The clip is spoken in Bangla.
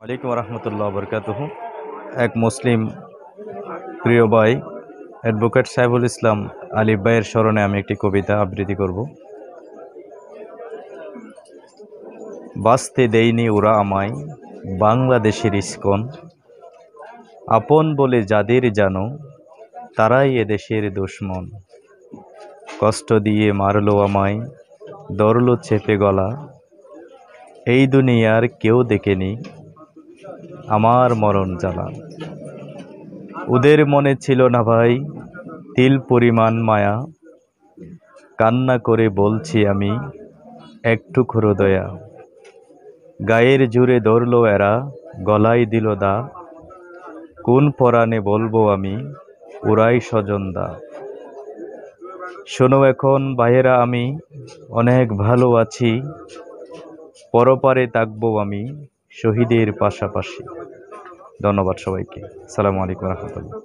ওয়ালাইকুম রহমতুল্লাহ বরকাতুহু। এক মুসলিম প্রিয় ভাই অ্যাডভোকেট সাইফুল ইসলাম আলিফ ভাইয়ের স্মরণে আমি একটি কবিতা আবৃত্তি করব। বাঁচতে দেয়নি ওরা আমায় বাংলাদেশের ইস্কন, আপন বলে যাদের জানো তারাই এদেশের দুশমন। কষ্ট দিয়ে মারলো আমায়, ধরলো চেপে গলা, এই দুনিয়ার কেউ দেখেনি আমার মরণ জ্বালা। ওদের মনে ছিল না ভাই তিল পরিমাণ মায়া, কান্না করে বলছি আমি একটু দয়া। গায়ের জুড়ে ধরলো এরা, গলায় দিল দা, কোন পরাণে বলবো আমি ওরাই স্বজন দা। শোনো এখন ভাইয়েরা, আমি অনেক ভালো আছি, পরপারে থাকবো আমি শহীদের পাশাপাশি। ধন্যবাদ সবাইকে। আসসালামু আলাইকুম রহমতুল্লাহ।